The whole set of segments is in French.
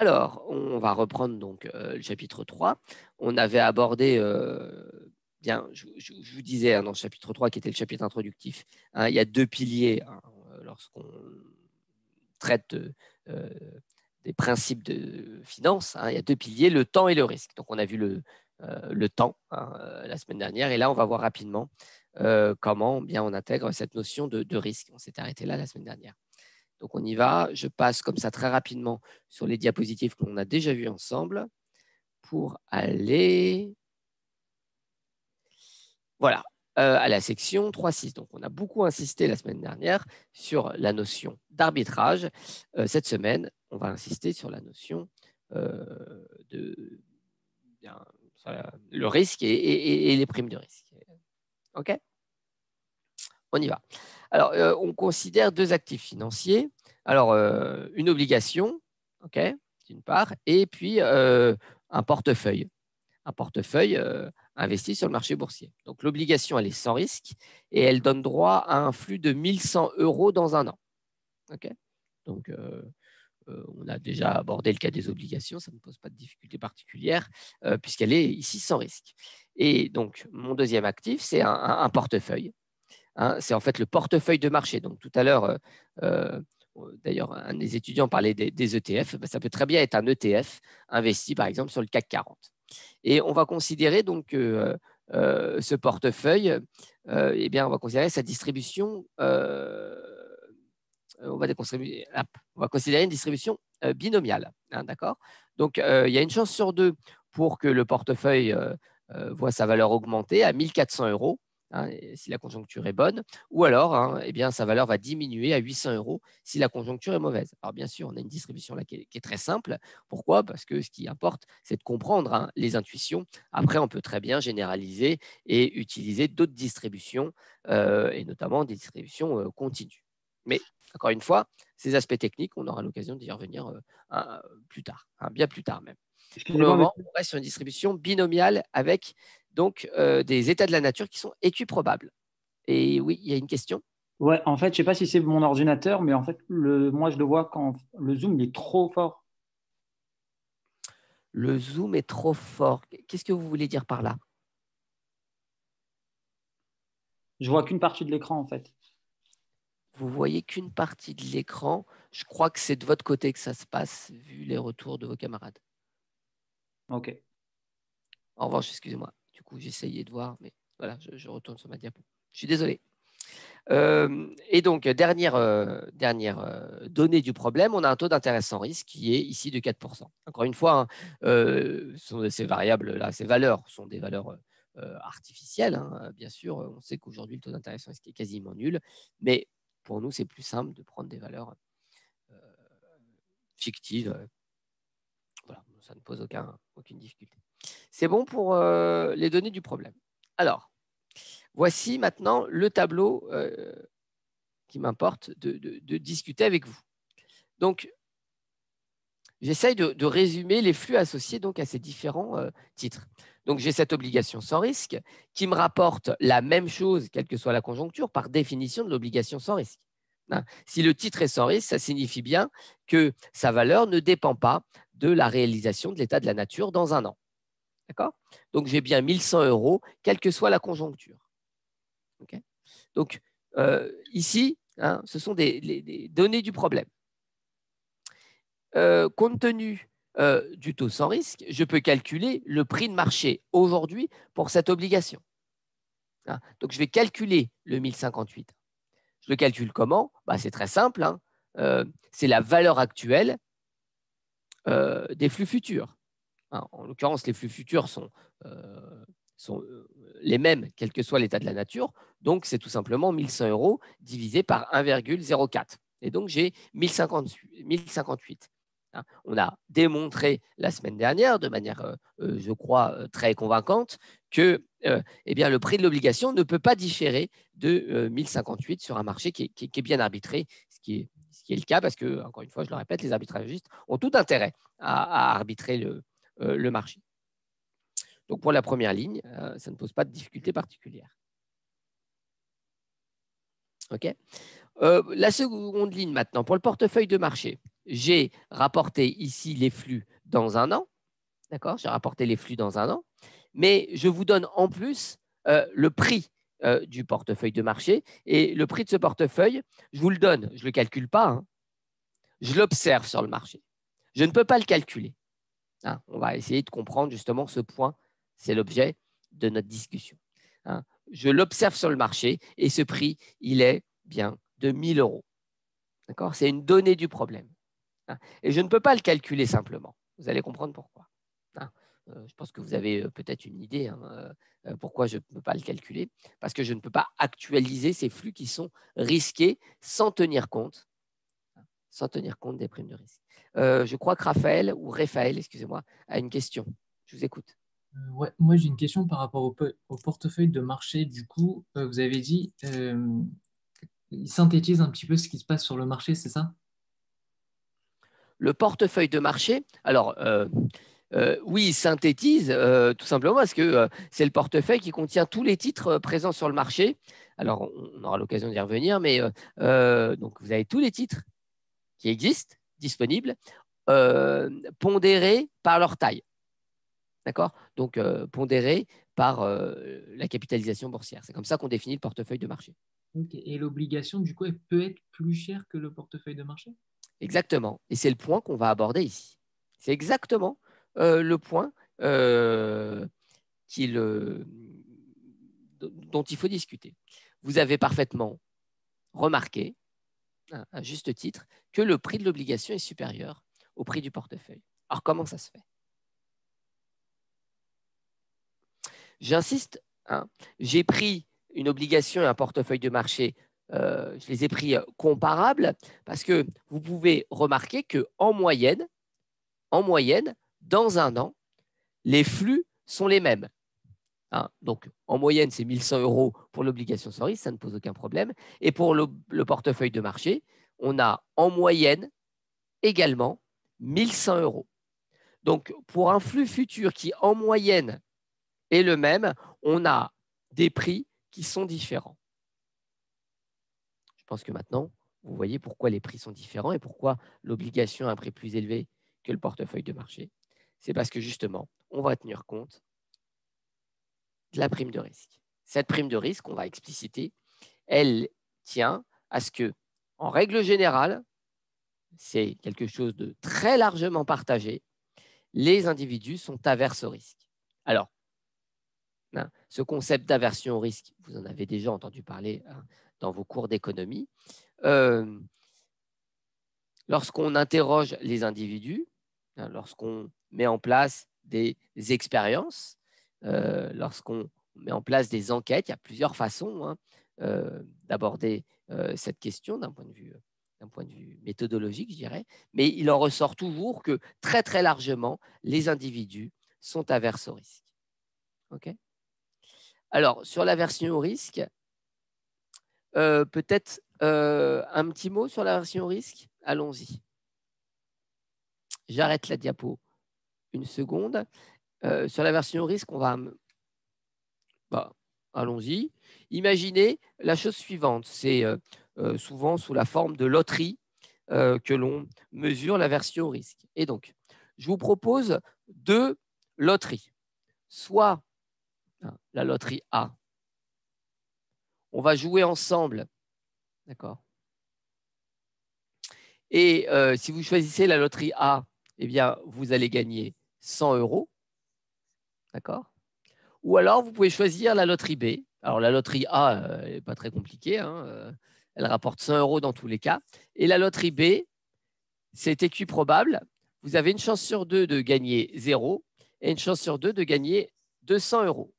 Alors, on va reprendre donc le chapitre 3. On avait abordé, bien, je vous disais dans le chapitre 3, qui était le chapitre introductif, il y a deux piliers lorsqu'on traite des principes de finance. Il y a deux piliers, le temps et le risque. Donc, on a vu le temps la semaine dernière. Et là, on va voir rapidement comment bien on intègre cette notion de risque. On s'est arrêté là la semaine dernière. Donc, on y va. Je passe comme ça très rapidement sur les diapositives que l'on a déjà vues ensemble pour aller voilà, à la section 3.6. Donc, on a beaucoup insisté la semaine dernière sur la notion d'arbitrage. Cette semaine, on va insister sur la notion de le risque et les primes de risque. OK? On y va. Alors, on considère deux actifs financiers. Alors, une obligation, OK, d'une part, et puis un portefeuille. Un portefeuille investi sur le marché boursier. Donc, l'obligation, elle est sans risque et elle donne droit à un flux de 1100 € dans un an. OK? Donc, on a déjà abordé le cas des obligations, ça ne pose pas de difficulté particulière puisqu'elle est ici sans risque. Et donc, mon deuxième actif, c'est un portefeuille. C'est en fait le portefeuille de marché. Donc, tout à l'heure, d'ailleurs, un des étudiants parlait des ETF. Ça peut très bien être un ETF investi, par exemple, sur le CAC 40. Et on va considérer donc ce portefeuille, eh bien, on va considérer sa distribution, on va considérer une distribution binomiale. D'accord. Donc, il y a une chance sur deux pour que le portefeuille voit sa valeur augmenter à 1400 € si la conjoncture est bonne, ou alors eh bien, sa valeur va diminuer à 800 € si la conjoncture est mauvaise. Alors bien sûr, on a une distribution là qui est très simple. Pourquoi? Parce que ce qui importe, c'est de comprendre les intuitions. Après, on peut très bien généraliser et utiliser d'autres distributions, et notamment des distributions continues. Mais encore une fois, ces aspects techniques, on aura l'occasion d'y revenir plus tard, bien plus tard même. Pour le Excusez-moi, moment, monsieur. on reste sur une distribution binomiale avec donc des états de la nature qui sont équiprobables. Et oui, il y a une question. Ouais, en fait, je sais pas si c'est mon ordinateur, mais en fait, moi, je le vois quand le zoom il est trop fort. Le zoom est trop fort. Qu'est-ce que vous voulez dire par là? Je vois qu'une partie de l'écran, en fait. Vous voyez qu'une partie de l'écran. Je crois que c'est de votre côté que ça se passe, vu les retours de vos camarades. Ok. En revanche, excusez-moi. Du coup, j'essayais de voir, mais voilà, je retourne sur ma diapo. Je suis désolé. Et donc, dernière donnée du problème, on a un taux d'intérêt sans risque qui est ici de 4%. Encore une fois, ces variables-là, ces valeurs sont des valeurs artificielles. Bien sûr, on sait qu'aujourd'hui, le taux d'intérêt sans risque est quasiment nul, mais pour nous, c'est plus simple de prendre des valeurs fictives. Voilà, ça ne pose aucune difficulté. C'est bon pour les données du problème. Alors, voici maintenant le tableau qui m'importe de discuter avec vous. Donc, j'essaye de résumer les flux associés donc, à ces différents titres. Donc, j'ai cette obligation sans risque qui me rapporte la même chose, quelle que soit la conjoncture, par définition de l'obligation sans risque. Si le titre est sans risque, ça signifie bien que sa valeur ne dépend pas de la réalisation de l'état de la nature dans un an. D'accord? Donc, j'ai bien 1100 €, quelle que soit la conjoncture. Okay. Donc, ici, ce sont des données du problème. Compte tenu du taux sans risque, je peux calculer le prix de marché aujourd'hui pour cette obligation. Donc, je vais calculer le 1058. Je le calcule comment? C'est très simple. C'est la valeur actuelle des flux futurs. En l'occurrence, les flux futurs sont les mêmes, quel que soit l'état de la nature. Donc, c'est tout simplement 1100 € divisé par 1,04. Et donc, j'ai 1058. On a démontré la semaine dernière, de manière, je crois, très convaincante, que eh bien, le prix de l'obligation ne peut pas différer de 1058 sur un marché qui est bien arbitré, ce qui est le cas parce que, encore une fois, je le répète, les arbitragistes ont tout intérêt à arbitrer le marché. Donc, pour la première ligne, ça ne pose pas de difficulté particulière. OK. La seconde ligne maintenant, pour le portefeuille de marché, j'ai rapporté ici les flux dans un an. D'accord? J'ai rapporté les flux dans un an. Mais je vous donne en plus le prix du portefeuille de marché. Et le prix de ce portefeuille, je vous le donne. Je ne le calcule pas. Hein. Je l'observe sur le marché. Je ne peux pas le calculer. Hein. On va essayer de comprendre justement ce point. C'est l'objet de notre discussion. Hein. Je l'observe sur le marché et ce prix, il est bien de 1 000 €. D'accord? C'est une donnée du problème. Hein. Et je ne peux pas le calculer simplement. Vous allez comprendre pourquoi. Hein. Je pense que vous avez peut-être une idée hein, pourquoi je ne peux pas le calculer. Parce que je ne peux pas actualiser ces flux qui sont risqués sans tenir compte des primes de risque. Je crois que Raphaël, excusez-moi, a une question. Je vous écoute. Ouais, moi j'ai une question par rapport au portefeuille de marché. Du coup, vous avez dit, il synthétise un petit peu ce qui se passe sur le marché, c'est ça? Le portefeuille de marché, alors oui, il synthétise tout simplement parce que c'est le portefeuille qui contient tous les titres présents sur le marché. Alors, on aura l'occasion d'y revenir, mais donc vous avez tous les titres qui existent, disponibles, pondérés par leur taille. D'accord? Donc, pondérés par la capitalisation boursière. C'est comme ça qu'on définit le portefeuille de marché. Ok. Et l'obligation, du coup, elle peut être plus chère que le portefeuille de marché? Exactement. Et c'est le point qu'on va aborder ici. C'est exactement le point qu'il, dont il faut discuter. Vous avez parfaitement remarqué, hein, à juste titre, que le prix de l'obligation est supérieur au prix du portefeuille. Alors, comment ça se fait? J'insiste, hein, j'ai pris une obligation et un portefeuille de marché, je les ai pris comparables parce que vous pouvez remarquer qu'en moyenne, dans un an, les flux sont les mêmes. Hein. Donc, en moyenne, c'est 1 100 € pour l'obligation sans risque, ça ne pose aucun problème. Et pour le portefeuille de marché, on a en moyenne également 1 100 €. Donc, pour un flux futur qui, en moyenne, est le même, on a des prix qui sont différents. Je pense que maintenant, vous voyez pourquoi les prix sont différents et pourquoi l'obligation a un prix plus élevé que le portefeuille de marché. C'est parce que justement, on va tenir compte de la prime de risque. Cette prime de risque, on va expliciter, elle tient à ce que, en règle générale, c'est quelque chose de très largement partagé, les individus sont averses au risque. Alors, hein, ce concept d'aversion au risque, vous en avez déjà entendu parler hein, dans vos cours d'économie. Lorsqu'on interroge les individus, hein, lorsqu'on met en place des expériences, lorsqu'on met en place des enquêtes, il y a plusieurs façons hein, d'aborder cette question d'un point de vue méthodologique, je dirais, mais il en ressort toujours que très très largement, les individus sont averses au risque. Okay. Alors, sur l'aversion au risque, peut-être un petit mot sur l'aversion au risque. Allons-y. J'arrête la diapo une seconde. Sur l'aversion au risque, on va... Bah, allons-y. Imaginez la chose suivante. C'est souvent sous la forme de loterie que l'on mesure l'aversion au risque. Et donc, je vous propose 2 loteries. Soit hein, la loterie A. On va jouer ensemble. D'accord. Et si vous choisissez la loterie A, eh bien, vous allez gagner 100 €. D'accord. Ou alors, vous pouvez choisir la loterie B. Alors, la loterie A n'est pas très compliquée. Hein, elle rapporte 100 € dans tous les cas. Et la loterie B, c'est équiprobable. Vous avez une chance sur 2 de gagner 0 et une chance sur 2 de gagner 200 €.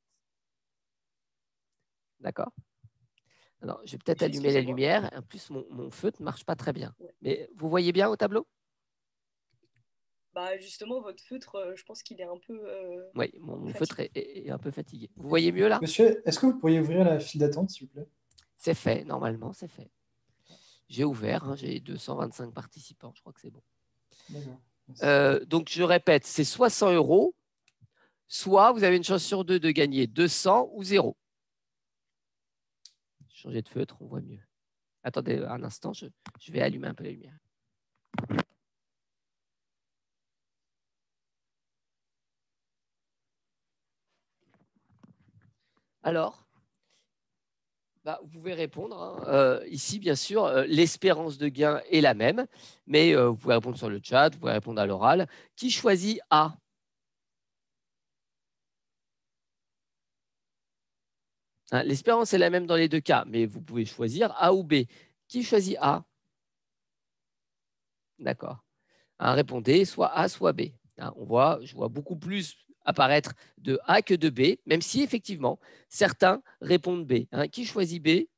D'accord. Alors, je vais peut-être allumer la lumière. En plus, mon feutre ne marche pas très bien. Ouais. Mais vous voyez bien au tableau? Bah justement, votre feutre, je pense qu'il est un peu. Oui, mon feutre est un peu fatigué. Vous voyez mieux là? Monsieur, est-ce que vous pourriez ouvrir la file d'attente, s'il vous plaît? C'est fait, normalement, c'est fait. J'ai ouvert, hein, j'ai 225 participants, je crois que c'est bon. Donc, je répète, c'est soit 100 €, soit vous avez une chance sur 2 de gagner 200 ou 0. Changer de feutre, on voit mieux. Attendez un instant, je vais allumer un peu la lumière. Alors, vous pouvez répondre. Ici, bien sûr, l'espérance de gain est la même, mais vous pouvez répondre sur le chat, vous pouvez répondre à l'oral. Qui choisit A? L'espérance est la même dans les deux cas, mais vous pouvez choisir A ou B. Qui choisit A? D'accord. Répondez soit A, soit B. Je vois beaucoup plus apparaître de A que de B, même si effectivement, certains répondent B. Qui choisit B?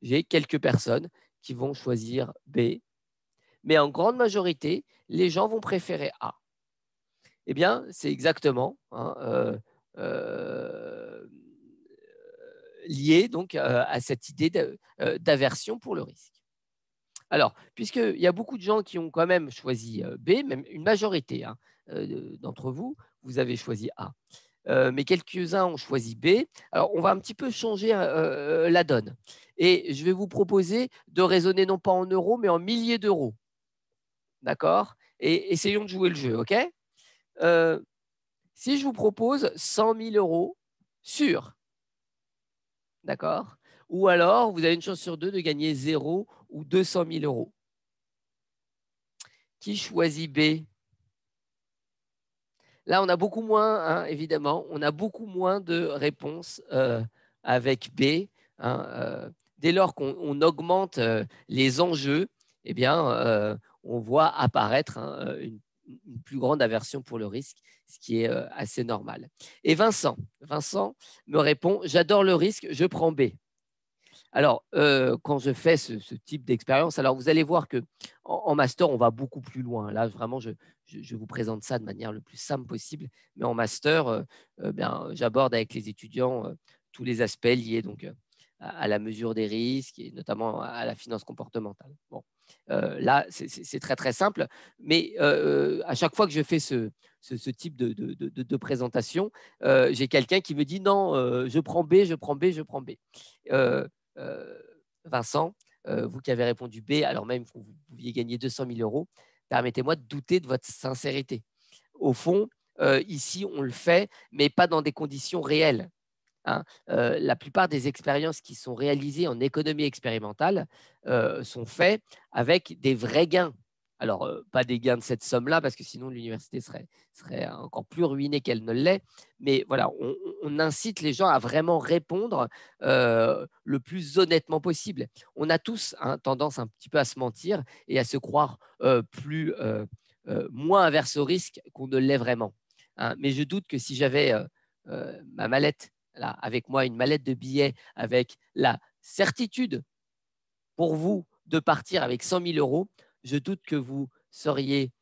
J'ai quelques personnes qui vont choisir B, mais en grande majorité, les gens vont préférer A. Eh bien, c'est exactement lié donc à cette idée d'aversion pour le risque. Alors, puisqu'il y a beaucoup de gens qui ont quand même choisi B, même une majorité d'entre vous, vous avez choisi A. Mais quelques-uns ont choisi B. Alors, on va un petit peu changer la donne. Et je vais vous proposer de raisonner non pas en euros, mais en milliers d'euros. D'accord? Et essayons de jouer le jeu, OK? Si je vous propose 100 000 euros sûrs, d'accord? Ou alors, vous avez une chance sur deux de gagner 0 ou 200 000 euros. Qui choisit B? Là, on a beaucoup moins, évidemment, on a beaucoup moins de réponses avec B. Dès lors qu'on augmente les enjeux, eh bien, on voit apparaître une plus grande aversion pour le risque, ce qui est assez normal. Et Vincent me répond, j'adore le risque, je prends B. Alors, quand je fais ce type d'expérience, alors vous allez voir qu'en master, on va beaucoup plus loin. Là, vraiment, je vous présente ça de manière le plus simple possible. Mais en master, j'aborde avec les étudiants tous les aspects liés donc, à la mesure des risques et notamment à la finance comportementale. Bon, là, c'est très, très simple. Mais à chaque fois que je fais ce type de présentation, j'ai quelqu'un qui me dit non, je prends B, je prends B, je prends B. Vincent, vous qui avez répondu B, alors même que vous pouviez gagner 200 000 euros, permettez-moi de douter de votre sincérité. Au fond, ici, on le fait, mais pas dans des conditions réelles. La plupart des expériences qui sont réalisées en économie expérimentale sont faites avec des vrais gains. Alors, pas des gains de cette somme-là, parce que sinon l'université serait encore plus ruinée qu'elle ne l'est. Mais voilà, on incite les gens à vraiment répondre le plus honnêtement possible. On a tous tendance un petit peu à se mentir et à se croire moins averse au risque qu'on ne l'est vraiment. Mais je doute que si j'avais ma mallette là, avec moi, une mallette de billets avec la certitude pour vous de partir avec 100 000 euros, je doute que vous seriez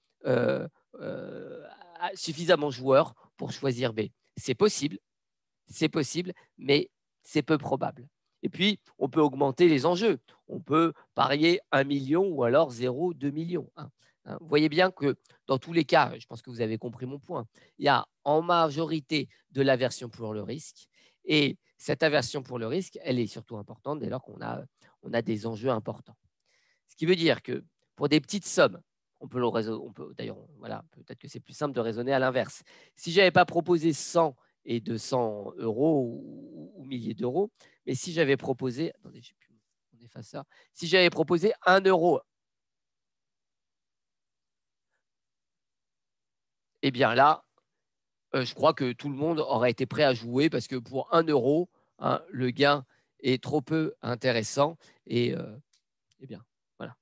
suffisamment joueur pour choisir B. C'est possible, mais c'est peu probable. Et puis, on peut augmenter les enjeux. On peut parier 1 million ou alors 0, 2 millions. Vous voyez bien que dans tous les cas, je pense que vous avez compris mon point, il y a en majorité de l'aversion pour le risque. Et cette aversion pour le risque, elle est surtout importante dès lors qu'on a des enjeux importants. Ce qui veut dire que pour des petites sommes, d'ailleurs, voilà, peut-être que c'est plus simple de raisonner à l'inverse. Si je n'avais pas proposé 100 et 200 euros ou milliers d'euros, mais si j'avais proposé, attendez, je sais plus, on efface ça. Si j'avais proposé 1 euro, eh bien là, je crois que tout le monde aurait été prêt à jouer parce que pour 1 euro, le gain est trop peu intéressant et eh bien, voilà,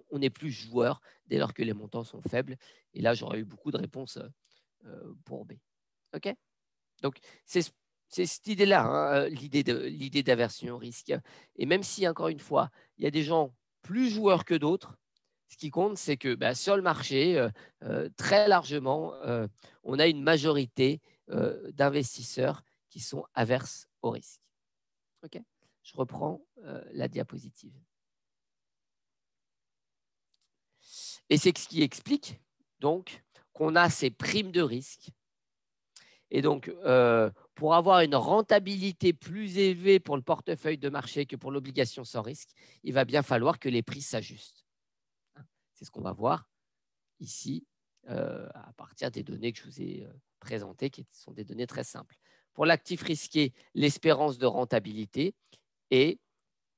on n'est plus joueur dès lors que les montants sont faibles. Et là, j'aurais eu beaucoup de réponses pour B. OK? Donc, c'est cette idée-là, l'idée d'aversion au risque. Et même si, encore une fois, il y a des gens plus joueurs que d'autres, ce qui compte, c'est que sur le marché, très largement, on a une majorité d'investisseurs qui sont averses au risque. OK? Je reprends la diapositive. Et c'est ce qui explique donc qu'on a ces primes de risque. Et donc, pour avoir une rentabilité plus élevée pour le portefeuille de marché que pour l'obligation sans risque, il va bien falloir que les prix s'ajustent. C'est ce qu'on va voir ici à partir des données que je vous ai présentées, qui sont des données très simples. pour l'actif risqué, l'espérance de rentabilité est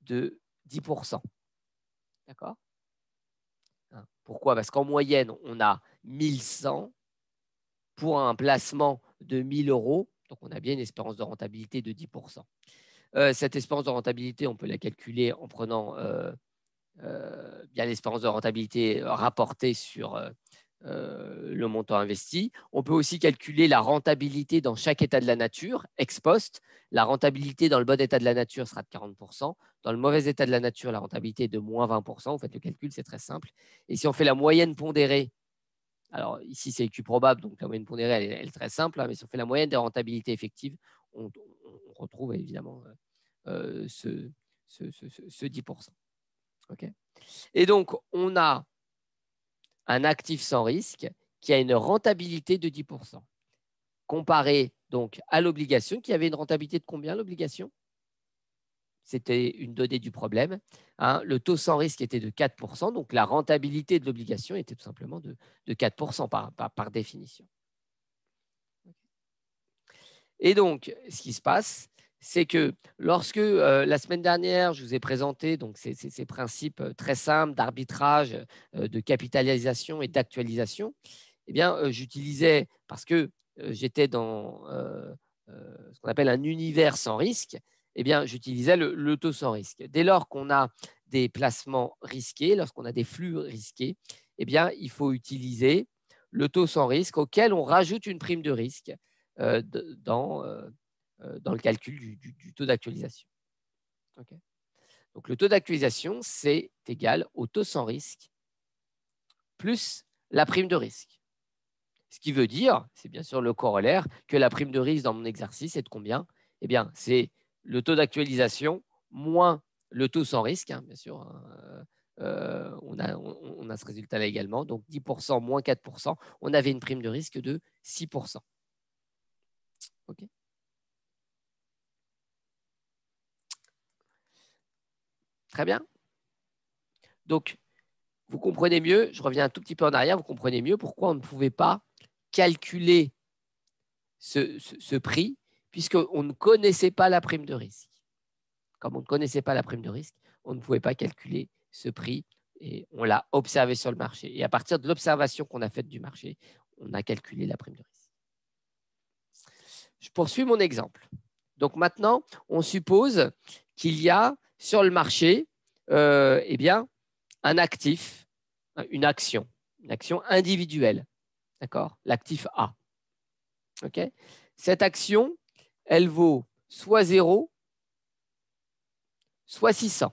de 10%. D'accord? Pourquoi? Parce qu'en moyenne, on a 1100 pour un placement de 1000 euros. Donc, on a bien une espérance de rentabilité de 10%. Cette espérance de rentabilité, on peut la calculer en prenant bien l'espérance de rentabilité rapportée sur le montant investi. On peut aussi calculer la rentabilité dans chaque état de la nature, ex post. La rentabilité dans le bon état de la nature sera de 40%. Dans le mauvais état de la nature, la rentabilité est de moins 20%. Vous faites le calcul, c'est très simple. Et si on fait la moyenne pondérée, alors ici c'est Q probable, donc la moyenne pondérée elle est très simple, hein, mais si on fait la moyenne des rentabilités effectives, on retrouve évidemment ce 10%. Okay. Et donc, on a un actif sans risque qui a une rentabilité de 10%. Comparé donc à l'obligation qui avait une rentabilité de combien l'obligation? C'était une donnée du problème. Hein. Le taux sans risque était de 4%, donc la rentabilité de l'obligation était tout simplement de 4% par définition. Et donc, ce qui se passe, c'est que lorsque la semaine dernière, je vous ai présenté donc, ces principes très simples d'arbitrage, de capitalisation et d'actualisation, eh bien, j'utilisais, parce que j'étais dans ce qu'on appelle un univers sans risque, eh bien, j'utilisais le taux sans risque. Dès lors qu'on a des placements risqués, lorsqu'on a des flux risqués, eh bien, il faut utiliser le taux sans risque auquel on rajoute une prime de risque dans le calcul du taux d'actualisation. Okay. Donc, le taux d'actualisation, c'est égal au taux sans risque plus la prime de risque. Ce qui veut dire, c'est bien sûr le corollaire, que la prime de risque dans mon exercice est de combien? Eh bien, c'est le taux d'actualisation moins le taux sans risque, hein, bien sûr. Hein, on a ce résultat-là également. Donc, 10% moins 4%, on avait une prime de risque de 6%. OK. Très bien. Donc, vous comprenez mieux, je reviens un tout petit peu en arrière, vous comprenez mieux pourquoi on ne pouvait pas calculer ce prix, puisqu'on ne connaissait pas la prime de risque. Comme on ne connaissait pas la prime de risque, on ne pouvait pas calculer ce prix et on l'a observé sur le marché. Et à partir de l'observation qu'on a faite du marché, on a calculé la prime de risque. Je poursuis mon exemple. Donc maintenant, on suppose qu'il y a sur le marché eh bien, un actif, une action individuelle, d'accord? L'actif A. Okay. Cette action, elle vaut soit 0, soit 600.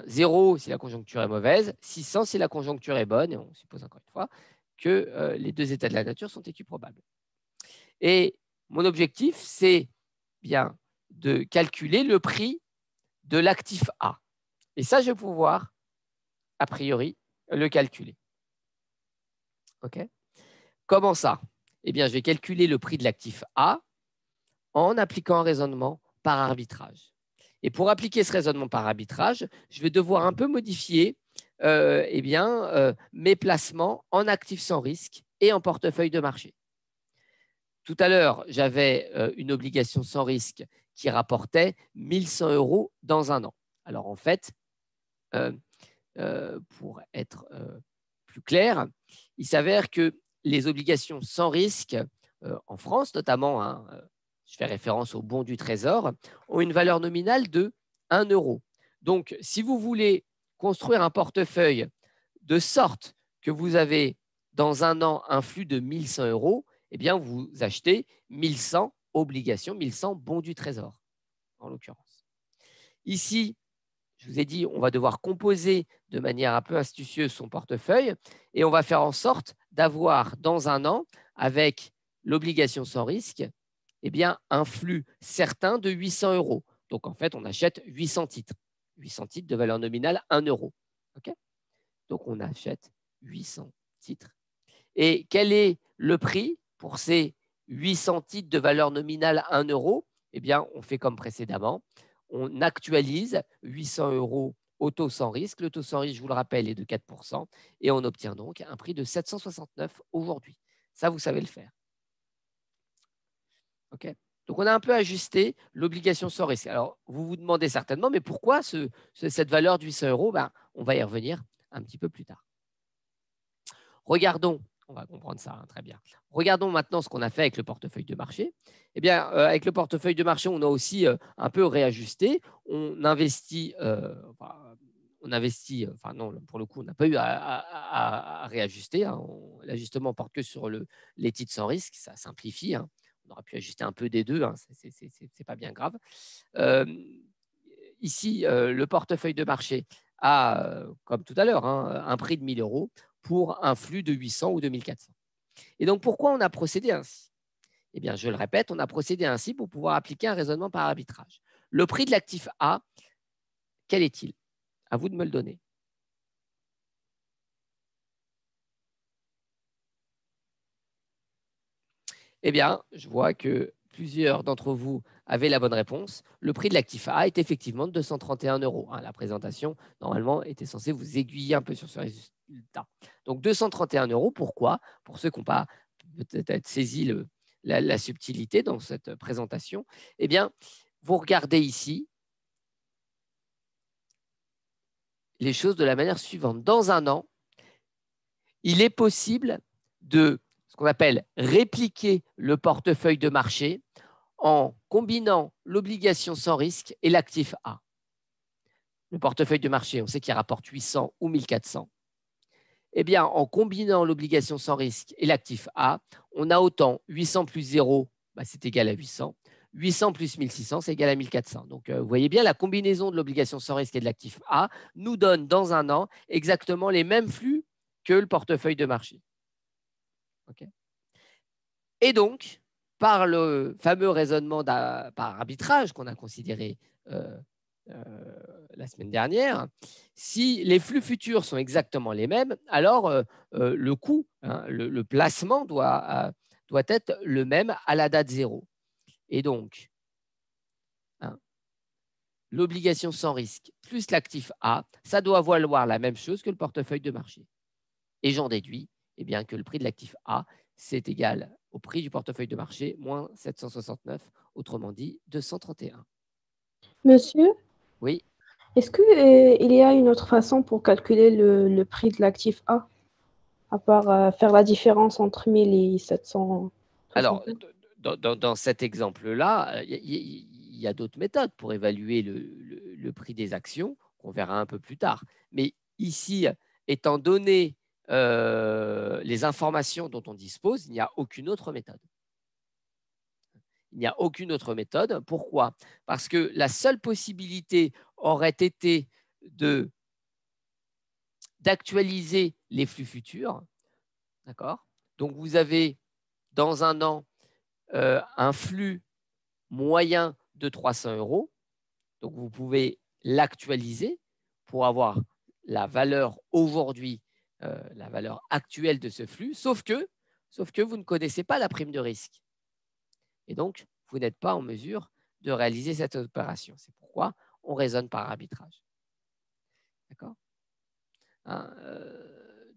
0 si la conjoncture est mauvaise, 600 si la conjoncture est bonne, et on suppose encore une fois que les deux états de la nature sont équiprobables. Et mon objectif, c'est bien de calculer le prix de l'actif A. Et ça, je vais pouvoir, a priori, le calculer. OK. Comment ça? Eh bien, je vais calculer le prix de l'actif A en appliquant un raisonnement par arbitrage. Et pour appliquer ce raisonnement par arbitrage, je vais devoir un peu modifier eh bien, mes placements en actifs sans risque et en portefeuille de marché. Tout à l'heure, j'avais une obligation sans risque qui rapportait 1100 € dans un an. Alors en fait, pour être plus clair, il s'avère que les obligations sans risque en France, notamment, hein, je fais référence aux bons du Trésor, ont une valeur nominale de 1 €. Donc, si vous voulez construire un portefeuille de sorte que vous avez dans un an un flux de 1100 €, eh bien, vous achetez 1100 obligations, 1100 bons du Trésor, en l'occurrence. Ici, je vous ai dit, on va devoir composer de manière un peu astucieuse son portefeuille et on va faire en sorte d'avoir dans un an, avec l'obligation sans risque, eh bien, un flux certain de 800 €. Donc, en fait, on achète 800 titres. 800 titres de valeur nominale 1 €. Okay. Donc, on achète 800 titres. Et quel est le prix pour ces 800 titres de valeur nominale 1 €? Eh bien, on fait comme précédemment. On actualise 800 € au taux sans risque. Le taux sans risque, je vous le rappelle, est de 4%. Et on obtient donc un prix de 769 € aujourd'hui. Ça, vous savez le faire. OK. Donc, on a un peu ajusté l'obligation sans risque. Alors, vous vous demandez certainement, mais pourquoi cette valeur de 800 €? Ben, on va y revenir un petit peu plus tard. Regardons, on va comprendre ça très bien. Regardons maintenant ce qu'on a fait avec le portefeuille de marché. Eh bien, avec le portefeuille de marché, on a aussi un peu réajusté. On investit, enfin non, pour le coup, on n'a pas eu à réajuster. L'ajustement porte que sur les titres sans risque, ça simplifie. On aurait pu ajuster un peu des deux, c'est pas bien grave. Ici, le portefeuille de marché a, comme tout à l'heure, un prix de 1 000 € pour un flux de 800 ou de 1 400. Et donc, pourquoi on a procédé ainsi? Eh bien, je le répète, on a procédé ainsi pour pouvoir appliquer un raisonnement par arbitrage. Le prix de l'actif A, quel est-il? À vous de me le donner. Eh bien, je vois que plusieurs d'entre vous avaient la bonne réponse. Le prix de l'actif A est effectivement de 231 €. La présentation, normalement, était censée vous aiguiller un peu sur ce résultat. Donc, 231 €, pourquoi? Pour ceux qui n'ont pas peut-être saisi la subtilité dans cette présentation, eh bien, vous regardez ici les choses de la manière suivante. Dans un an, il est possible de ce qu'on appelle répliquer le portefeuille de marché en combinant l'obligation sans risque et l'actif A. Le portefeuille de marché, on sait qu'il rapporte 800 ou 1400. Eh bien, en combinant l'obligation sans risque et l'actif A, on a autant 800 plus 0, c'est égal à 800. 800 plus 1600, c'est égal à 1400. Donc, vous voyez bien, la combinaison de l'obligation sans risque et de l'actif A nous donne dans un an exactement les mêmes flux que le portefeuille de marché. Okay. Et donc, par le fameux raisonnement par arbitrage qu'on a considéré la semaine dernière, si les flux futurs sont exactement les mêmes, alors le coût, le placement doit être le même à la date 0. Et donc, l'obligation sans risque plus l'actif A, ça doit valoir la même chose que le portefeuille de marché. Et j'en déduis bien, que le prix de l'actif A, c'est égal au prix du portefeuille de marché moins 769, autrement dit 231. Monsieur, Oui. est-ce qu'il y a une autre façon pour calculer le prix de l'actif A, à part faire la différence entre 1000 et 700? Alors, dans cet exemple-là, il y a d'autres méthodes pour évaluer le prix des actions, qu'on verra un peu plus tard. Mais ici, étant donné les informations dont on dispose, il n'y a aucune autre méthode. Il n'y a aucune autre méthode. Pourquoi? Parce que la seule possibilité aurait été d'actualiser les flux futurs. D'accord? Donc, vous avez dans un an un flux moyen de 300 €. Donc, vous pouvez l'actualiser pour avoir la valeur aujourd'hui, la valeur actuelle de ce flux, sauf que vous ne connaissez pas la prime de risque. Et donc, vous n'êtes pas en mesure de réaliser cette opération. C'est pourquoi on raisonne par arbitrage. D'accord?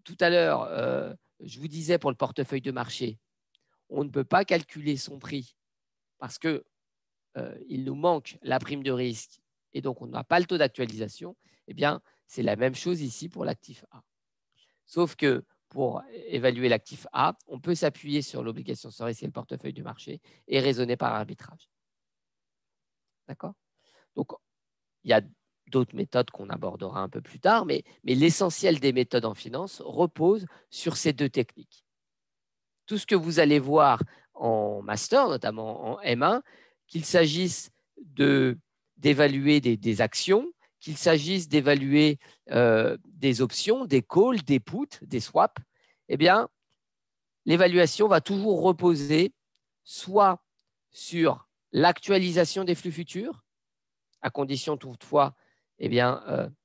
Tout à l'heure, je vous disais pour le portefeuille de marché, on ne peut pas calculer son prix parce qu'il nous manque la prime de risque et donc on n'a pas le taux d'actualisation. Eh bien, c'est la même chose ici pour l'actif A. Sauf que pour évaluer l'actif A, on peut s'appuyer sur l'obligation sans risque et le portefeuille du marché et raisonner par arbitrage. D'accord? Donc, il y a d'autres méthodes qu'on abordera un peu plus tard, mais l'essentiel des méthodes en finance repose sur ces deux techniques. Tout ce que vous allez voir en master, notamment en M1, qu'il s'agisse d'évaluer des actions, qu'il s'agisse d'évaluer des options, des calls, des puts, des swaps, eh bien, l'évaluation va toujours reposer soit sur l'actualisation des flux futurs, à condition toutefois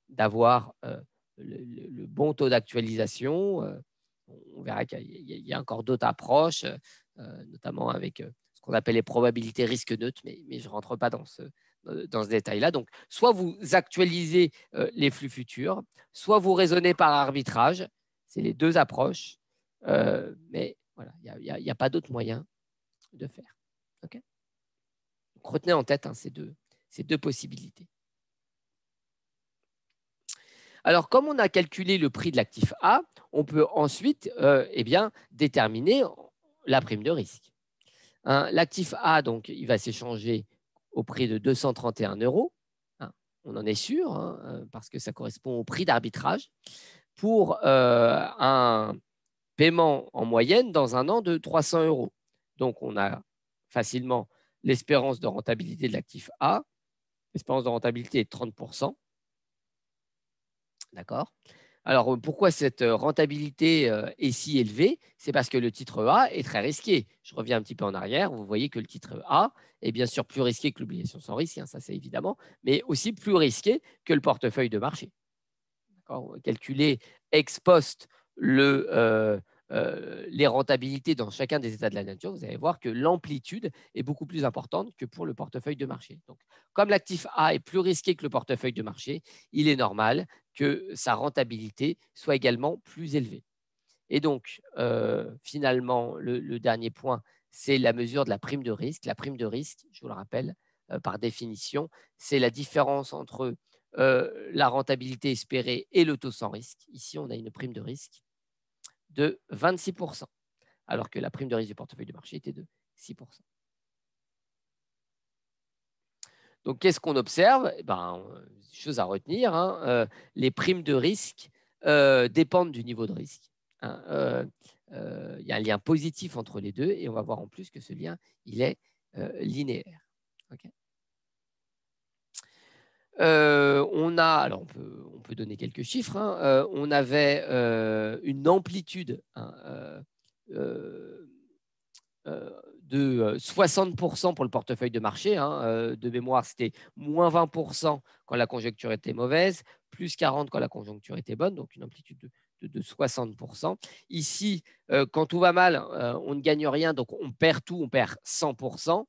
d'avoir le bon taux d'actualisation. On verra qu'il y a encore d'autres approches, notamment avec ce qu'on appelle les probabilités risque neutres, mais je ne rentre pas dans ce détail-là. Donc, soit vous actualisez les flux futurs, soit vous raisonnez par arbitrage. C'est les deux approches, mais voilà, il n'y a pas d'autre moyen de faire. Okay. retenez en tête ces deux possibilités. Alors, comme on a calculé le prix de l'actif A, on peut ensuite déterminer la prime de risque. L'actif A, donc, il va s'échanger au prix de 231 €. On en est sûr, parce que ça correspond au prix d'arbitrage pour un paiement en moyenne dans un an de 300 €. Donc, on a facilement l'espérance de rentabilité de l'actif A. L'espérance de rentabilité est de 30%. D'accord ? Alors, pourquoi cette rentabilité est si élevée? C'est parce que le titre A est très risqué. Je reviens un petit peu en arrière. Vous voyez que le titre A est bien sûr plus risqué que l'obligation sans risque, ça c'est évidemment, mais aussi plus risqué que le portefeuille de marché. Calculer ex post les rentabilités dans chacun des états de la nature, vous allez voir que l'amplitude est beaucoup plus importante que pour le portefeuille de marché. Donc, comme l'actif A est plus risqué que le portefeuille de marché, il est normal que sa rentabilité soit également plus élevée. Et donc, finalement, le dernier point, c'est la mesure de la prime de risque. La prime de risque, je vous le rappelle, par définition, c'est la différence entre la rentabilité espérée et le taux sans risque. Ici, on a une prime de risque de 26%, alors que la prime de risque du portefeuille de marché était de 6%. Donc, qu'est-ce qu'on observe? Chose à retenir, les primes de risque dépendent du niveau de risque. Il y a un lien positif entre les deux et on va voir en plus que ce lien, il est linéaire. Okay. On peut donner quelques chiffres. On avait une amplitude de 60% pour le portefeuille de marché. De mémoire, c'était moins 20% quand la conjoncture était mauvaise, plus 40% quand la conjoncture était bonne, donc une amplitude de 60%. Ici, quand tout va mal, on ne gagne rien, donc on perd tout, on perd 100%.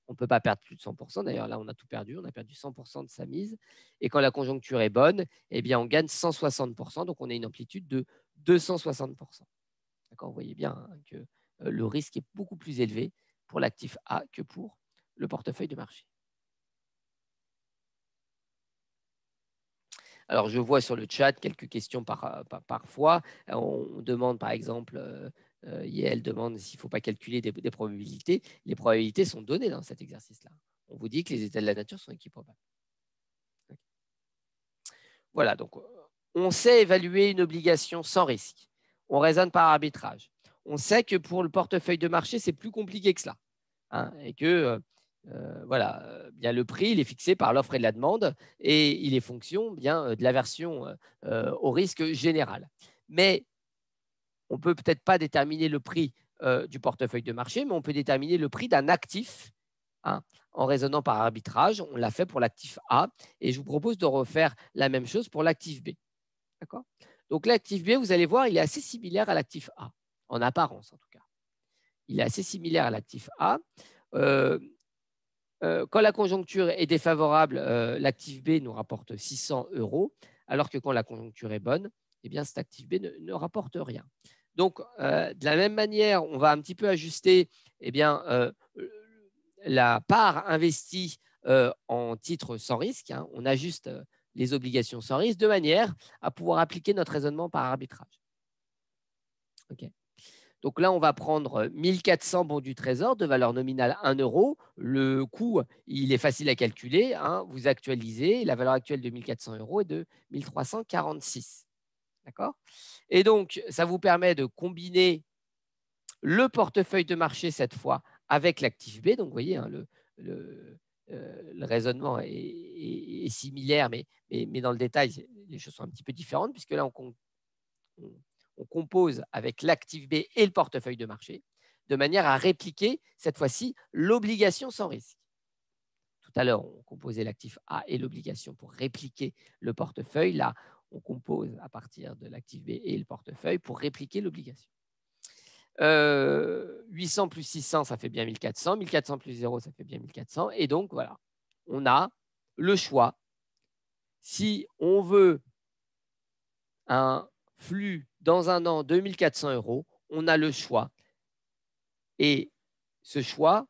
On ne peut pas perdre plus de 100%. D'ailleurs, là, on a tout perdu. On a perdu 100% de sa mise. Et quand la conjoncture est bonne, on gagne 160%. Donc, on a une amplitude de 260%. D'accord ? Vous voyez bien que le risque est beaucoup plus élevé pour l'actif A que pour le portefeuille de marché. Alors, je vois sur le chat quelques questions parfois. On demande, par exemple, Yael demande s'il ne faut pas calculer des probabilités. Les probabilités sont données dans cet exercice-là. On vous dit que les états de la nature sont équiprobables. Okay. Voilà, donc on sait évaluer une obligation sans risque. On raisonne par arbitrage. On sait que pour le portefeuille de marché, c'est plus compliqué que cela. Et que bien le prix, il est fixé par l'offre et la demande et il est fonction bien de l'aversion au risque général. Mais on ne peut peut-être pas déterminer le prix du portefeuille de marché, mais on peut déterminer le prix d'un actif en raisonnant par arbitrage. On l'a fait pour l'actif A et je vous propose de refaire la même chose pour l'actif B. D'accord ? Donc l'actif B, vous allez voir, il est assez similaire à l'actif A, en apparence en tout cas. Il est assez similaire à l'actif A. Quand la conjoncture est défavorable, l'actif B nous rapporte 600 €, alors que quand la conjoncture est bonne, cet actif B ne rapporte rien. Donc, de la même manière, on va un petit peu ajuster la part investie en titres sans risque. On ajuste les obligations sans risque de manière à pouvoir appliquer notre raisonnement par arbitrage. Okay. Donc là, on va prendre 1400 bons du Trésor de valeur nominale 1 €. Le coût, il est facile à calculer. Vous actualisez. La valeur actuelle de 1400 € est de 1346. D'accord ? Et donc, ça vous permet de combiner le portefeuille de marché cette fois avec l'actif B. Donc, vous voyez, le raisonnement est similaire, mais dans le détail, les choses sont un petit peu différentes puisque là, on compose avec l'actif B et le portefeuille de marché de manière à répliquer cette fois-ci l'obligation sans risque. Tout à l'heure, on composait l'actif A et l'obligation pour répliquer le portefeuille. Là, on compose à partir de l'actif B et le portefeuille pour répliquer l'obligation. 800 plus 600, ça fait bien 1400. 1400 plus 0, ça fait bien 1400. Et donc, voilà, on a le choix. Si on veut un flux dans un an de 1400 €, on a le choix. Et ce choix,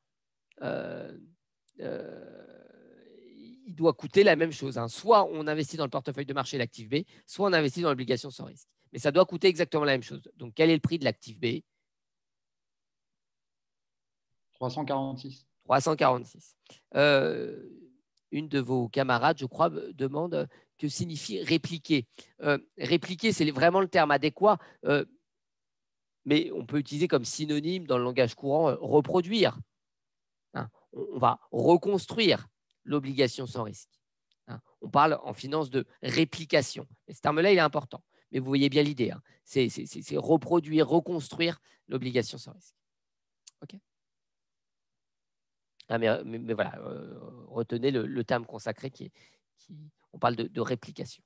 il doit coûter la même chose, hein. Soit on investit dans le portefeuille de marché l'actif B, soit on investit dans l'obligation sans risque. Mais ça doit coûter exactement la même chose. Donc, quel est le prix de l'actif B? 346. 346. Une de vos camarades, je crois, demande que signifie répliquer. Répliquer, c'est vraiment le terme adéquat, mais on peut utiliser comme synonyme dans le langage courant reproduire. Hein. On va reconstruire l'obligation sans risque. Hein. On parle en finance de réplication. Et ce terme-là, il est important. Mais vous voyez bien l'idée. Hein. C'est reproduire, reconstruire l'obligation sans risque. OK. Ah, mais voilà, retenez le terme consacré on parle de réplication.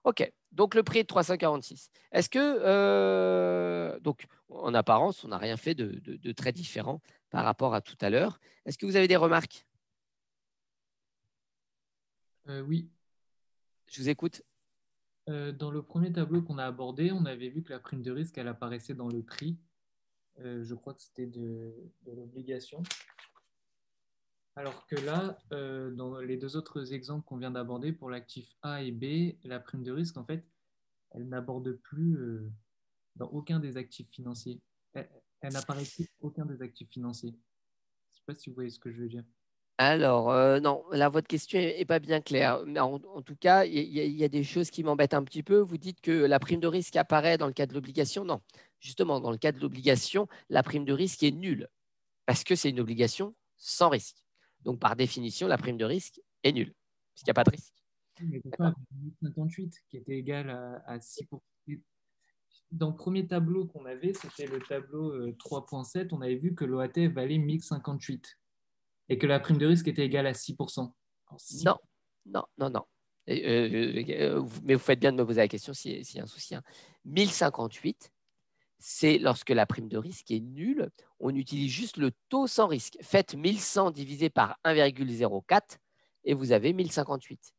OK, donc le prix est de 346. Est-ce que, donc en apparence, on n'a rien fait de très différent par rapport à tout à l'heure. Est-ce que vous avez des remarques? Oui. Je vous écoute. Dans le premier tableau qu'on a abordé, on avait vu que la prime de risque, elle apparaissait dans le prix. Je crois que c'était de l'obligation. Alors que là, dans les deux autres exemples qu'on vient d'aborder, pour l'actif A et B, la prime de risque, en fait, elle n'aborde plus dans aucun des actifs financiers. Elle n'apparaît plus dans aucun des actifs financiers. Je ne sais pas si vous voyez ce que je veux dire. Alors, non, là, votre question n'est pas bien claire. Mais en tout cas, il y a des choses qui m'embêtent un petit peu. Vous dites que la prime de risque apparaît dans le cas de l'obligation. Non, justement, dans le cas de l'obligation, la prime de risque est nulle parce que c'est une obligation sans risque. Donc, par définition, la prime de risque est nulle, puisqu'il n'y a pas de risque. Mais pourquoi 58 qui était égal à 6%. Dans le premier tableau qu'on avait, c'était le tableau 3.7, on avait vu que l'OAT valait 1058 et que la prime de risque était égale à 6%. Non. Mais vous faites bien de me poser la question s'il y a un souci. 1058, c'est lorsque la prime de risque est nulle, on utilise juste le taux sans risque. Faites 1100 divisé par 1,04 et vous avez 1058.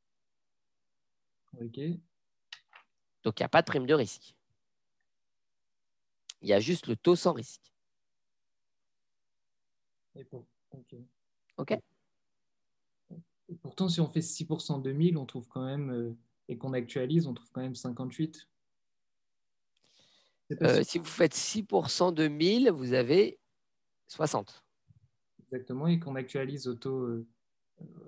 Ok. Donc, il n'y a pas de prime de risque. Il y a juste le taux sans risque. OK. Et pourtant, si on fait 6% de 1000, on trouve quand même, et qu'on actualise, on trouve quand même 58. Si vous faites 6% de 1000, vous avez 60. Exactement, et qu'on actualise au taux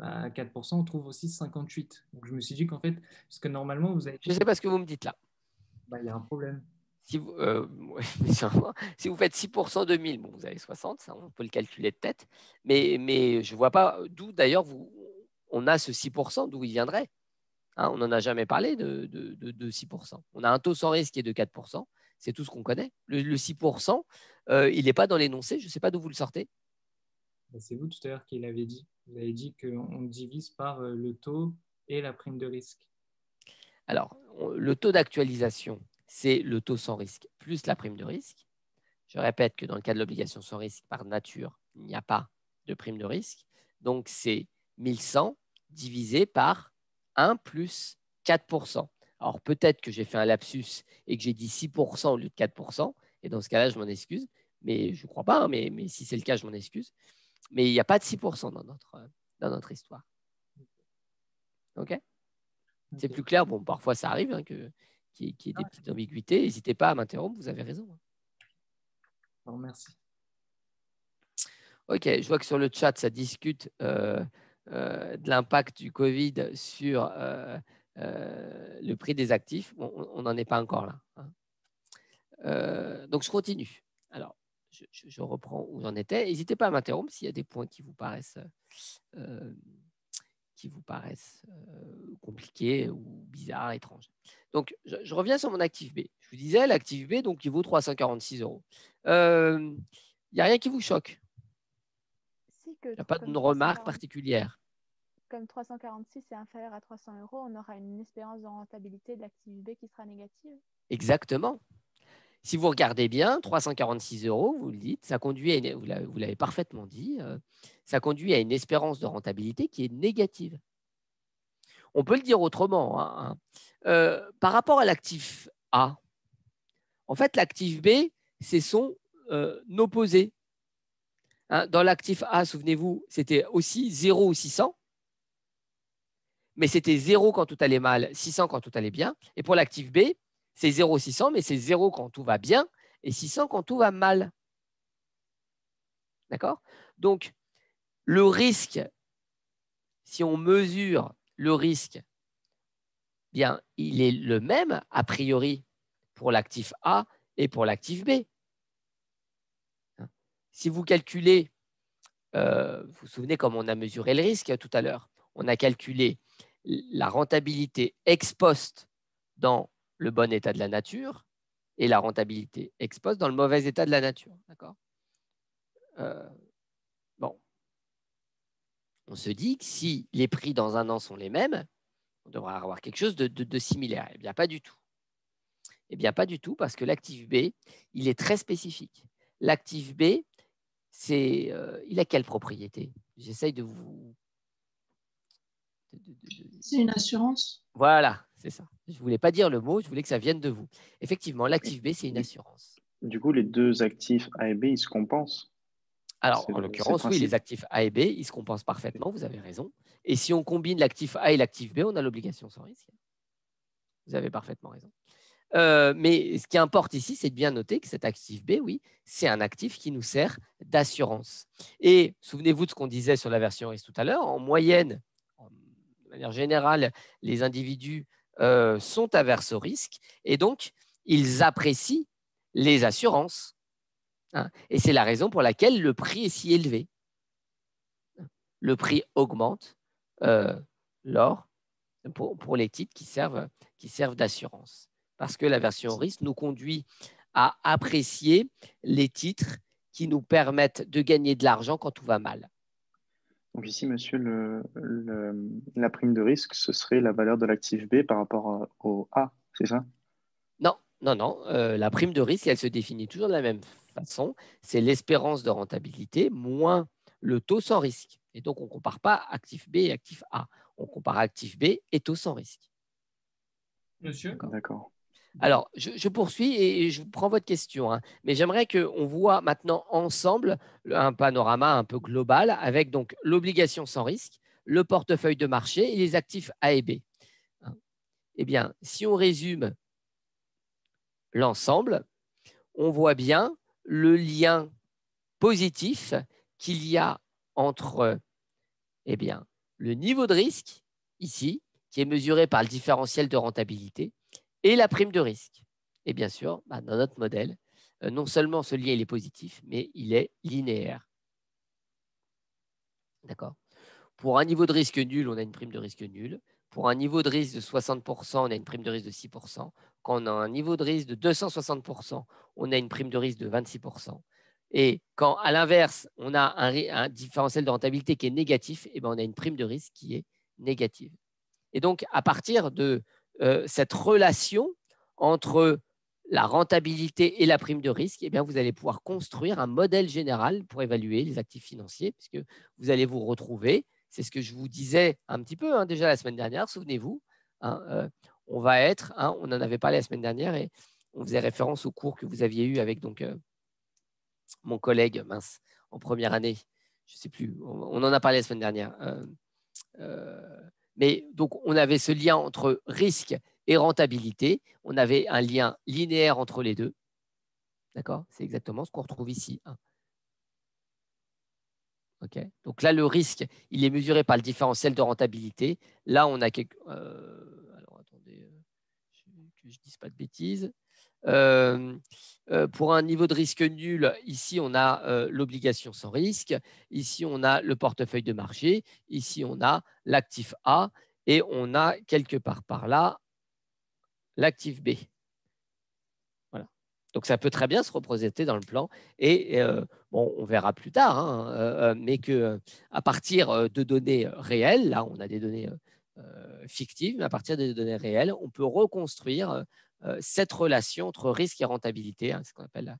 à 4%, on trouve aussi 58. Donc je me suis dit qu'en fait, parce que normalement, vous avez... Je ne sais pas ce que vous me dites là. Bah, il y a un problème. Si vous, si vous faites 6% de 1000, bon, vous avez 60, ça, on peut le calculer de tête. Mais je ne vois pas d'où, d'ailleurs, on a ce 6%, d'où il viendrait. Hein, on n'en a jamais parlé de 6%. On a un taux sans risque qui est de 4%. C'est tout ce qu'on connaît. Le 6%, il n'est pas dans l'énoncé. Je ne sais pas d'où vous le sortez. C'est vous tout à l'heure qui l'avez dit. Vous avez dit qu'on divise par le taux et la prime de risque. Alors, le taux d'actualisation, c'est le taux sans risque plus la prime de risque. Je répète que dans le cas de l'obligation sans risque, par nature, il n'y a pas de prime de risque. Donc, c'est 1100 divisé par 1 plus 4%. Alors, peut-être que j'ai fait un lapsus et que j'ai dit 6% au lieu de 4%. Et dans ce cas-là, je m'en excuse. Mais je ne crois pas. Hein, mais si c'est le cas, je m'en excuse. Mais il n'y a pas de 6% dans notre histoire. OK ? C'est plus clair. Bon, parfois, ça arrive hein, qu'il y ait des petites ambiguïtés. N'hésitez pas à m'interrompre. Vous avez raison. Alors, merci. OK, je vois que sur le chat, ça discute de l'impact du Covid sur le prix des actifs. Bon, on n'en est pas encore là. Hein. Donc, je continue. Alors, je reprends où j'en étais. N'hésitez pas à m'interrompre s'il y a des points qui vous paraissent compliqués ou bizarres, étranges. Donc, je reviens sur mon actif B. Je vous disais, l'actif B, donc, il vaut 346 €. Il n'y a rien qui vous choque? Il n'y a pas de remarque particulière. Comme 346 est inférieur à 300 €, on aura une espérance de rentabilité de l'actif B qui sera négative. Exactement. Si vous regardez bien, 346 €, vous le dites, ça conduit à vous l'avez parfaitement dit, ça conduit à une espérance de rentabilité qui est négative. On peut le dire autrement. Hein. Par rapport à l'actif A, en fait, l'actif B, c'est son opposé. Hein, dans l'actif A, souvenez-vous, c'était aussi 0 ou 600. Mais c'était 0 quand tout allait mal, 600 quand tout allait bien. Et pour l'actif B, c'est 0, 600, mais c'est 0 quand tout va bien et 600 quand tout va mal. D'accord? Donc, le risque, si on mesure le risque, bien, il est le même, a priori, pour l'actif A et pour l'actif B. Si vous calculez, vous vous souvenez comme on a mesuré le risque tout à l'heure, on a calculé la rentabilité ex post dans le bon état de la nature et la rentabilité ex post dans le mauvais état de la nature. D'accord ? Bon. On se dit que si les prix dans un an sont les mêmes, on devrait avoir quelque chose de similaire. Eh bien, pas du tout. Eh bien, pas du tout, parce que l'actif B, il est très spécifique. L'actif B, il a quelle propriété? J'essaye de vous... C'est une assurance. Voilà, c'est ça. Je ne voulais pas dire le mot, je voulais que ça vienne de vous. Effectivement, l'actif B, c'est une assurance. Du coup, les deux actifs A et B, ils se compensent. Alors, en l'occurrence, oui, les actifs A et B, ils se compensent parfaitement, vous avez raison. Et si on combine l'actif A et l'actif B, on a l'obligation sans risque. Vous avez parfaitement raison. Mais ce qui importe ici, c'est de bien noter que cet actif B, oui, c'est un actif qui nous sert d'assurance. Et souvenez-vous de ce qu'on disait sur la version risque tout à l'heure. En moyenne, de manière générale, les individus sont averses au risque et donc ils apprécient les assurances. Hein, et c'est la raison pour laquelle le prix est si élevé. Le prix augmente pour les titres qui servent d'assurance. Parce que la version risque nous conduit à apprécier les titres qui nous permettent de gagner de l'argent quand tout va mal. Donc ici, monsieur, la prime de risque, ce serait la valeur de l'actif B par rapport au A, c'est ça? Non. La prime de risque, elle se définit toujours de la même façon. C'est l'espérance de rentabilité moins le taux sans risque. Et donc, on ne compare pas actif B et actif A. On compare actif B et taux sans risque. Monsieur? D'accord. Alors, je poursuis et je prends votre question, hein, mais j'aimerais qu'on voit maintenant ensemble un panorama un peu global avec donc l'obligation sans risque, le portefeuille de marché et les actifs A et B. Eh bien, si on résume l'ensemble, on voit bien le lien positif qu'il y a entre le niveau de risque, ici, qui est mesuré par le différentiel de rentabilité, et la prime de risque. Et bien sûr, dans notre modèle, non seulement ce lien il est positif, mais il est linéaire. D'accord ? Pour un niveau de risque nul, on a une prime de risque nulle. Pour un niveau de risque de 60%, on a une prime de risque de 6%. Quand on a un niveau de risque de 260%, on a une prime de risque de 26%. Et quand, à l'inverse, on a un différentiel de rentabilité qui est négatif, eh bien, on a une prime de risque qui est négative. Et donc, à partir de cette relation entre la rentabilité et la prime de risque, eh bien, vous allez pouvoir construire un modèle général pour évaluer les actifs financiers, puisque vous allez vous retrouver. C'est ce que je vous disais un petit peu déjà la semaine dernière, souvenez-vous. On va être, on en avait parlé la semaine dernière et on faisait référence au cours que vous aviez eu avec mon collègue en première année. Je ne sais plus, on en a parlé la semaine dernière. Mais donc, on avait ce lien entre risque et rentabilité. On avait un lien linéaire entre les deux. D'accord ? C'est exactement ce qu'on retrouve ici. Okay. Donc là, le risque, il est mesuré par le différentiel de rentabilité. Là, on a alors, attendez, que je ne dise pas de bêtises. Pour un niveau de risque nul, ici, on a l'obligation sans risque. Ici, on a le portefeuille de marché. Ici, on a l'actif A. Et on a quelque part par là l'actif B. Voilà. Donc, ça peut très bien se représenter dans le plan. Et on verra plus tard, mais qu'à partir de données réelles, là, on a des données fictives, mais à partir des données réelles, on peut reconstruire cette relation entre risque et rentabilité, ce qu'on appelle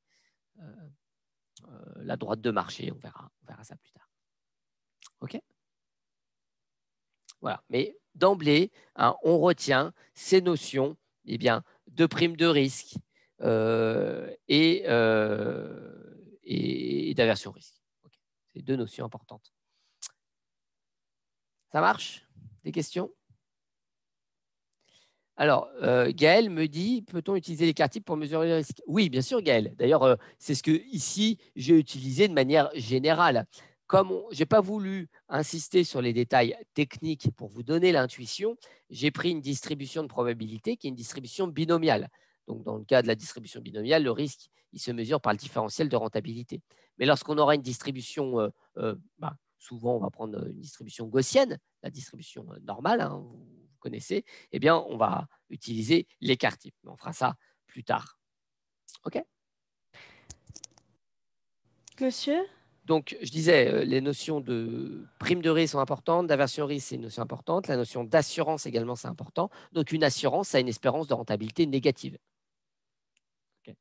la droite de marché. On verra ça plus tard. OK ? Voilà. Mais d'emblée, on retient ces notions de prime de risque et d'aversion risque. Okay. C'est deux notions importantes. Ça marche? Des questions? Alors, Gaël me dit, peut-on utiliser l'écart type pour mesurer le risque? Oui, bien sûr, Gaël. D'ailleurs, c'est ce que ici j'ai utilisé de manière générale. Comme je n'ai pas voulu insister sur les détails techniques pour vous donner l'intuition, j'ai pris une distribution de probabilité qui est une distribution binomiale. Donc, dans le cas de la distribution binomiale, le risque, il se mesure par le différentiel de rentabilité. Mais lorsqu'on aura une distribution, souvent on va prendre une distribution gaussienne, la distribution normale, hein, vous connaissez, eh bien, on va utiliser l'écart type. On fera ça plus tard. OK? Monsieur? Donc, je disais, les notions de prime de risque sont importantes, d'aversion au risque, c'est une notion importante. La notion d'assurance également, c'est important. Donc, une assurance a une espérance de rentabilité négative. Okay.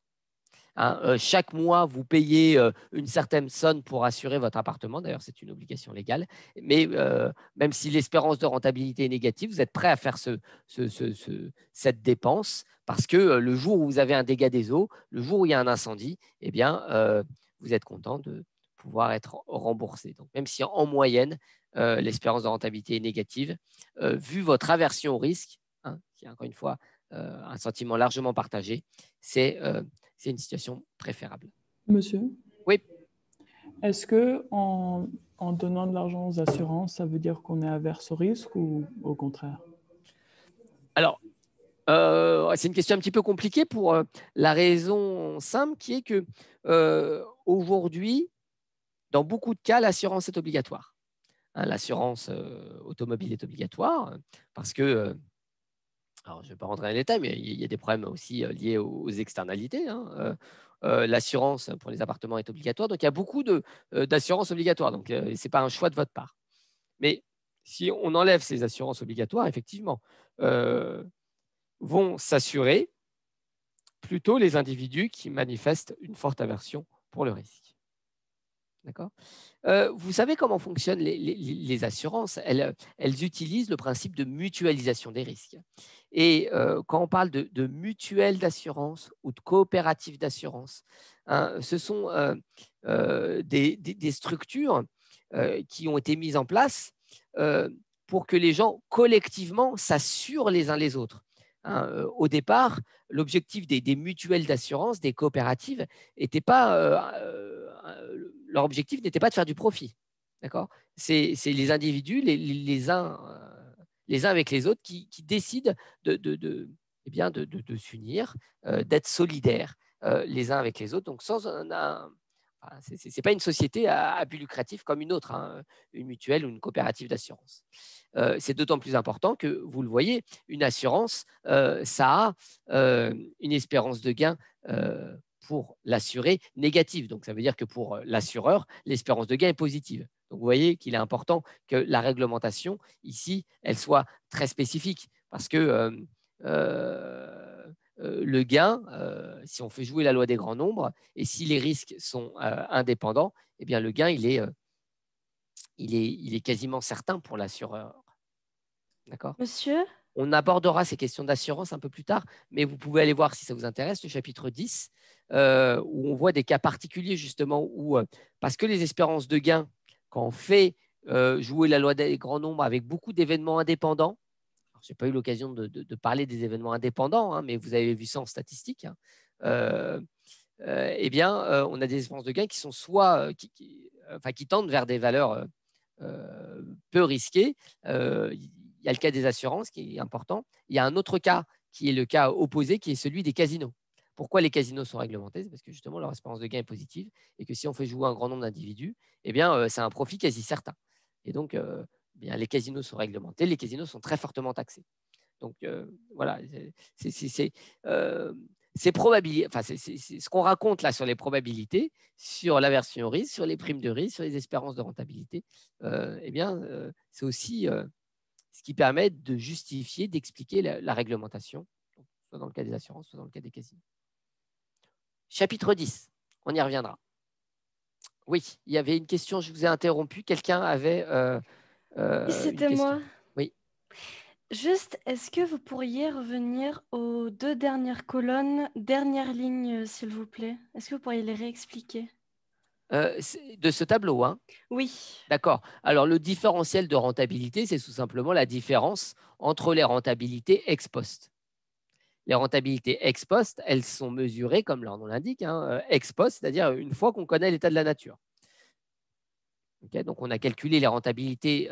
Hein, chaque mois, vous payez une certaine somme pour assurer votre appartement. D'ailleurs, c'est une obligation légale. Mais même si l'espérance de rentabilité est négative, vous êtes prêt à faire cette dépense parce que le jour où vous avez un dégât des eaux, le jour où il y a un incendie, eh bien, vous êtes content de pouvoir être remboursé. Donc, même si en moyenne, l'espérance de rentabilité est négative, vu votre aversion au risque, hein, qui est encore une fois un sentiment largement partagé, c'est une situation préférable. Monsieur? Oui. Est-ce que en donnant de l'argent aux assurances, ça veut dire qu'on est averse au risque ou au contraire? Alors, c'est une question un petit peu compliquée pour la raison simple qui est que aujourd'hui, dans beaucoup de cas, l'assurance est obligatoire. Hein, l'assurance automobile est obligatoire parce que, alors je ne vais pas rentrer dans les détails, mais il y a des problèmes aussi liés aux externalités. Hein. L'assurance pour les appartements est obligatoire. Donc, il y a beaucoup d'assurances obligatoires. Donc, ce n'est pas un choix de votre part. Mais si on enlève ces assurances obligatoires, effectivement, vont s'assurer plutôt les individus qui manifestent une forte aversion pour le risque. D'accord ? Vous savez comment fonctionnent les assurances? Elles utilisent le principe de mutualisation des risques. Et quand on parle de mutuelle d'assurance ou de coopérative d'assurance, hein, ce sont des structures qui ont été mises en place pour que les gens collectivement s'assurent les uns les autres. Hein, au départ, l'objectif des mutuelles d'assurance, des coopératives, n'était pas leur objectif n'était pas de faire du profit. D'accord ? C'est les individus, les uns avec les autres, qui décident de s'unir, d'être solidaires les uns avec les autres. Donc, ce n'est pas une société à but lucratif comme une autre, hein, une mutuelle ou une coopérative d'assurance. C'est d'autant plus important que, vous le voyez, une assurance, ça a une espérance de gain pour l'assuré négative. Donc, ça veut dire que pour l'assureur, l'espérance de gain est positive. Donc, vous voyez qu'il est important que la réglementation, ici, elle soit très spécifique parce que le gain, si on fait jouer la loi des grands nombres et si les risques sont indépendants, eh bien, le gain, il est quasiment certain pour l'assureur. D'accord ? Monsieur ? On abordera ces questions d'assurance un peu plus tard, mais vous pouvez aller voir, si ça vous intéresse, le chapitre 10, où on voit des cas particuliers justement où, parce que les espérances de gain, quand on fait jouer la loi des grands nombres avec beaucoup d'événements indépendants, je n'ai pas eu l'occasion de parler des événements indépendants, hein, mais vous avez vu ça en statistique, hein, eh bien, on a des espérances de gain qui sont soit qui tendent vers des valeurs peu risquées. Il y a le cas des assurances qui est important. Il y a un autre cas qui est le cas opposé, qui est celui des casinos. Pourquoi les casinos sont réglementés? C'est parce que justement leur espérance de gain est positive et que si on fait jouer un grand nombre d'individus, eh bien, c'est un profit quasi certain. Et donc, bien, les casinos sont réglementés, les casinos sont très fortement taxés. Donc, voilà, c'est ce qu'on raconte là sur les probabilités, sur l'aversion au risque, sur les primes de risque, sur les espérances de rentabilité. Eh bien, c'est aussi ce qui permet de justifier, d'expliquer la réglementation, soit dans le cas des assurances, soit dans le cas des casinos. Chapitre 10, on y reviendra. Oui, il y avait une question, je vous ai interrompu. Quelqu'un avait C'était moi. Oui. Juste, est-ce que vous pourriez revenir aux 2 dernières colonnes, dernière ligne, s'il vous plaît? Est-ce que vous pourriez les réexpliquer? De ce tableau, hein? Oui. D'accord. Alors, le différentiel de rentabilité, c'est tout simplement la différence entre les rentabilités ex post. Les rentabilités ex post, elles sont mesurées, comme leur nom l'indique, hein, ex post, c'est-à-dire une fois qu'on connaît l'état de la nature. Okay, donc, on a calculé les rentabilités.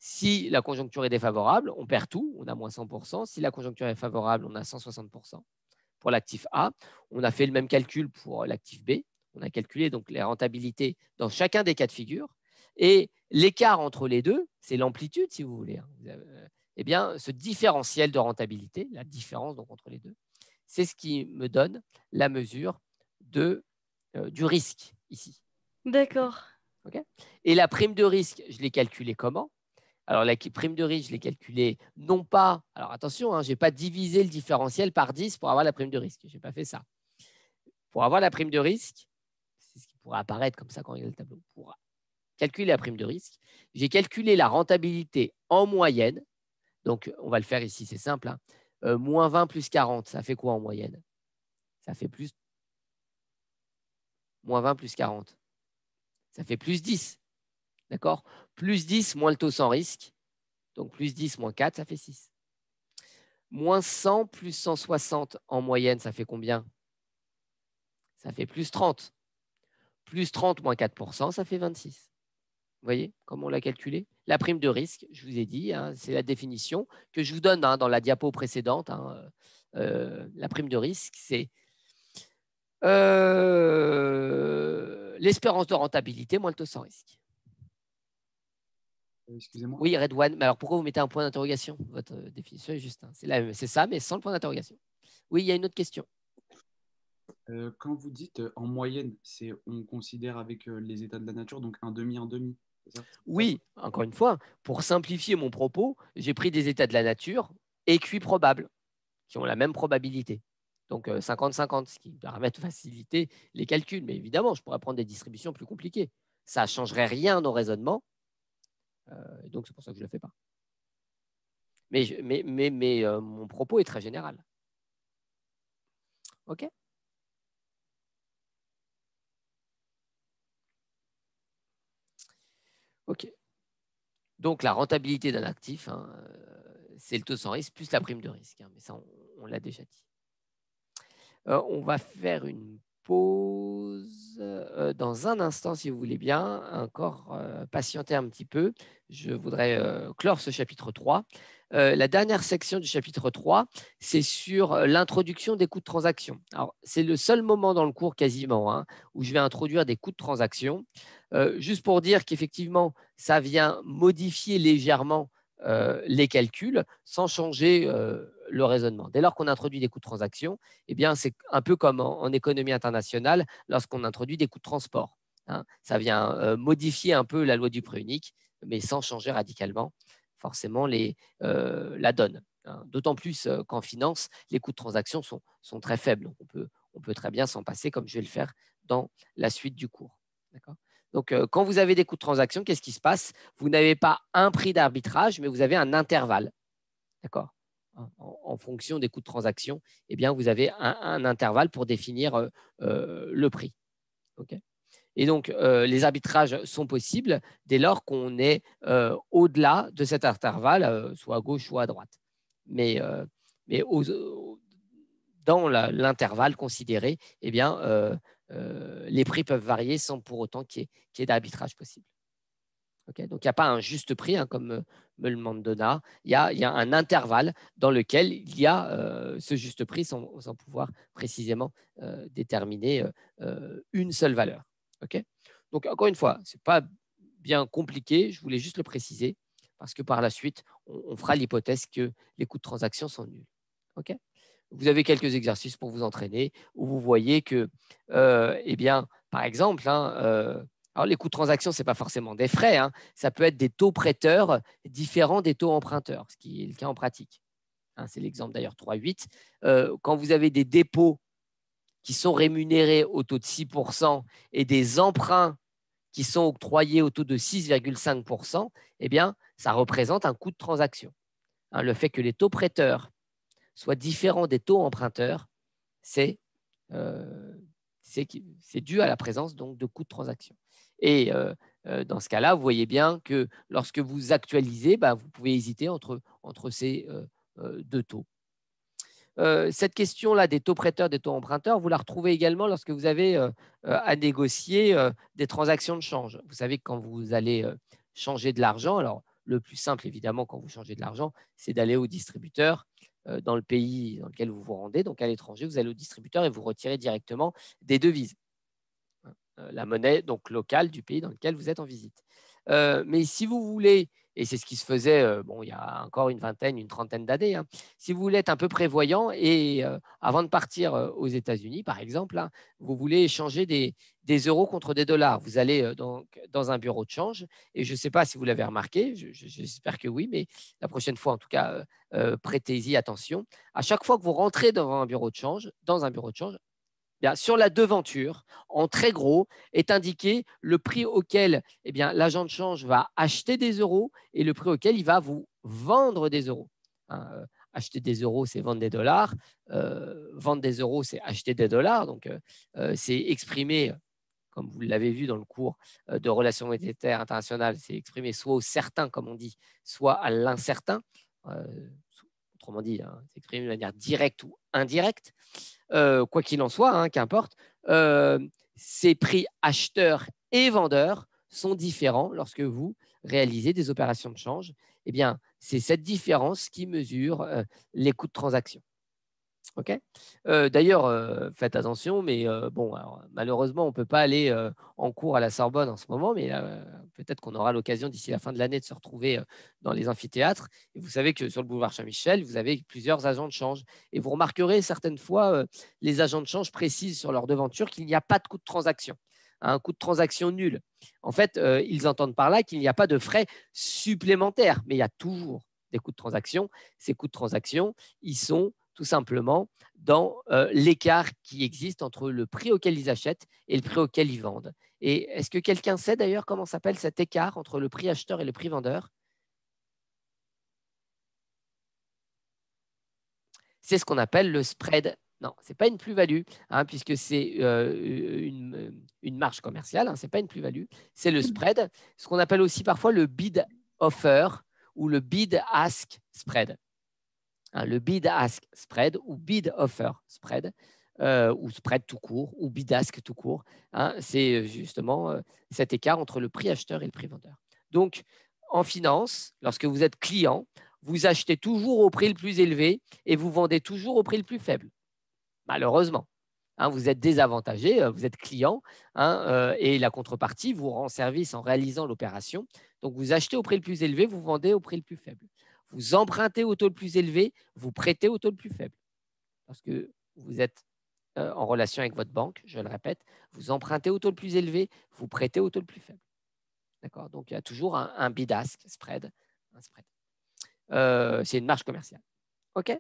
Si la conjoncture est défavorable, on perd tout, on a moins 100%. Si la conjoncture est favorable, on a 160% pour l'actif A. On a fait le même calcul pour l'actif B. On a calculé donc les rentabilités dans chacun des cas de figure. Et l'écart entre les deux, c'est l'amplitude, si vous voulez. Eh bien, ce différentiel de rentabilité, la différence donc, entre les deux, c'est ce qui me donne la mesure du risque ici. D'accord. Okay. Et la prime de risque, je l'ai calculée comment? Alors, la prime de risque, je l'ai calculée non pas… Alors, attention, hein, je n'ai pas divisé le différentiel par 10 pour avoir la prime de risque. Je n'ai pas fait ça. Pour avoir la prime de risque, c'est ce qui pourrait apparaître comme ça quand il y a le tableau. Pour calculer la prime de risque, j'ai calculé la rentabilité en moyenne. Donc, on va le faire ici, c'est simple. Hein. Moins 20 plus 40, ça fait quoi en moyenne? Ça fait plus… Moins 20 plus 40. Ça fait plus 10. D'accord? Plus 10 moins le taux sans risque. Donc, plus 10 moins 4, ça fait 6. Moins 100 plus 160 en moyenne, ça fait combien? Ça fait plus 30. Plus 30 moins 4%, ça fait 26. Vous voyez comment on l'a calculé? La prime de risque, je vous ai dit, hein, c'est la définition que je vous donne hein, dans la diapo précédente. Hein, la prime de risque, c'est l'espérance de rentabilité moins le taux sans risque. Excusez-moi. Oui, Redouane, mais alors pourquoi vous mettez un point d'interrogation? Votre définition est juste. Hein. C'est ça, mais sans le point d'interrogation. Oui, il y a une autre question. Quand vous dites en moyenne, on considère avec les états de la nature, donc un demi, c'est ça? Oui, encore une fois, pour simplifier mon propos, j'ai pris des états de la nature équiprobables, qui ont la même probabilité. Donc 50-50, ce qui permet de faciliter les calculs. Mais évidemment, je pourrais prendre des distributions plus compliquées. Ça ne changerait rien au raisonnement. Donc c'est pour ça que je ne le fais pas. Mais mon propos est très général. OK? OK. Donc, la rentabilité d'un actif, hein, c'est le taux sans risque plus la prime de risque. Hein, mais ça, on l'a déjà dit. On va faire une pause dans un instant, si vous voulez bien. Encore patienter un petit peu. Je voudrais clore ce chapitre 3. La dernière section du chapitre 3, c'est sur l'introduction des coûts de transaction. Alors, c'est le seul moment dans le cours quasiment hein, où je vais introduire des coûts de transaction. Juste pour dire qu'effectivement, ça vient modifier légèrement les calculs sans changer le raisonnement. Dès lors qu'on introduit des coûts de transaction, eh bien, c'est un peu comme en économie internationale lorsqu'on introduit des coûts de transport. Hein. Ça vient modifier un peu la loi du prix unique, mais sans changer radicalement forcément la donne. Hein. D'autant plus qu'en finance, les coûts de transaction sont très faibles. Donc on peut très bien s'en passer comme je vais le faire dans la suite du cours. D'accord ? Donc, quand vous avez des coûts de transaction, qu'est-ce qui se passe? Vous n'avez pas un prix d'arbitrage, mais vous avez un intervalle. D'accord? En fonction des coûts de transaction, eh bien, vous avez un intervalle pour définir le prix. Okay? Et donc, les arbitrages sont possibles dès lors qu'on est au-delà de cet intervalle, soit à gauche, soit à droite. Mais dans l'intervalle considéré, eh bien, les prix peuvent varier sans pour autant qu'il y ait d'arbitrage possible. Okay, donc, il n'y a pas un juste prix, hein, comme me le demande Donna. Il y a un intervalle dans lequel il y a ce juste prix sans pouvoir précisément déterminer une seule valeur. Okay, donc, encore une fois, ce n'est pas bien compliqué. Je voulais juste le préciser parce que par la suite, on fera l'hypothèse que les coûts de transaction sont nuls. Okay, vous avez quelques exercices pour vous entraîner où vous voyez que, eh bien, par exemple, hein, alors, les coûts de transaction, ce n'est pas forcément des frais. Hein. Ça peut être des taux prêteurs différents des taux emprunteurs, ce qui est le cas en pratique. Hein, c'est l'exemple d'ailleurs 3.8. Quand vous avez des dépôts qui sont rémunérés au taux de 6% et des emprunts qui sont octroyés au taux de 6,5%, eh bien, ça représente un coût de transaction. Hein, le fait que les taux prêteurs soient différents des taux emprunteurs, c'est c'est dû à la présence donc, de coûts de transaction. Et dans ce cas-là, vous voyez bien que lorsque vous actualisez, vous pouvez hésiter entre ces deux taux. Cette question-là des taux prêteurs, des taux emprunteurs, vous la retrouvez également lorsque vous avez à négocier des transactions de change. Vous savez que quand vous allez changer de l'argent, alors le plus simple évidemment quand vous changez de l'argent, c'est d'aller au distributeur dans le pays dans lequel vous vous rendez, donc à l'étranger, vous allez au distributeur et vous retirez directement des devises, la monnaie donc locale du pays dans lequel vous êtes en visite. Mais si vous voulez, et c'est ce qui se faisait il y a encore une trentaine d'années, hein, si vous voulez être un peu prévoyant et avant de partir aux États-Unis, par exemple, hein, vous voulez échanger des euros contre des dollars, vous allez donc dans un bureau de change et je ne sais pas si vous l'avez remarqué, j'espère que oui, mais la prochaine fois, en tout cas, prêtez-y attention. À chaque fois que vous rentrez dans un bureau de change, bien, sur la devanture, en très gros, est indiqué le prix auquel l'agent de change va acheter des euros et le prix auquel il va vous vendre des euros. Acheter des euros, c'est vendre des dollars. Vendre des euros, c'est acheter des dollars. Donc, c'est exprimé, comme vous l'avez vu dans le cours de relations monétaires internationales, c'est exprimé soit au certain, comme on dit, soit à l'incertain. Autrement dit, hein, c'est exprimé de manière directe ou indirecte. Quoi qu'il en soit, hein, qu'importe, ces prix acheteurs et vendeurs sont différents lorsque vous réalisez des opérations de change. Eh bien, c'est cette différence qui mesure les coûts de transaction. Okay. D'ailleurs, faites attention, mais alors, malheureusement, on ne peut pas aller en cours à la Sorbonne en ce moment, mais peut-être qu'on aura l'occasion d'ici la fin de l'année de se retrouver dans les amphithéâtres. Et vous savez que sur le boulevard Saint-Michel, vous avez plusieurs agents de change. Et vous remarquerez certaines fois, les agents de change précisent sur leur devanture qu'il n'y a pas de coût de transaction, un coût de transaction nul. En fait, ils entendent par là qu'il n'y a pas de frais supplémentaires, mais il y a toujours des coûts de transaction. Ces coûts de transaction, ils sont tout simplement dans l'écart qui existe entre le prix auquel ils achètent et le prix auquel ils vendent. Et est-ce que quelqu'un sait d'ailleurs comment s'appelle cet écart entre le prix acheteur et le prix vendeur? C'est ce qu'on appelle le spread. Non, ce n'est pas une plus-value, hein, puisque c'est une marge commerciale, hein, ce n'est pas une plus-value, c'est le spread, ce qu'on appelle aussi parfois le bid-offer ou le bid-ask spread. Le bid-ask spread ou bid-offer spread, ou spread tout court, ou bid-ask tout court, hein, c'est justement cet écart entre le prix acheteur et le prix vendeur. Donc, en finance, lorsque vous êtes client, vous achetez toujours au prix le plus élevé et vous vendez toujours au prix le plus faible. Malheureusement, hein, vous êtes désavantagé, vous êtes client, hein, et la contrepartie vous rend service en réalisant l'opération. Donc, vous achetez au prix le plus élevé, vous vendez au prix le plus faible. Vous empruntez au taux le plus élevé, vous prêtez au taux le plus faible. Parce que vous êtes en relation avec votre banque, je le répète, vous empruntez au taux le plus élevé, vous prêtez au taux le plus faible. D'accord? Donc, il y a toujours un bid-ask spread. C'est une marge commerciale. OK?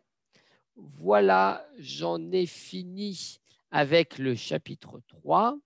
Voilà, j'en ai fini avec le chapitre 3.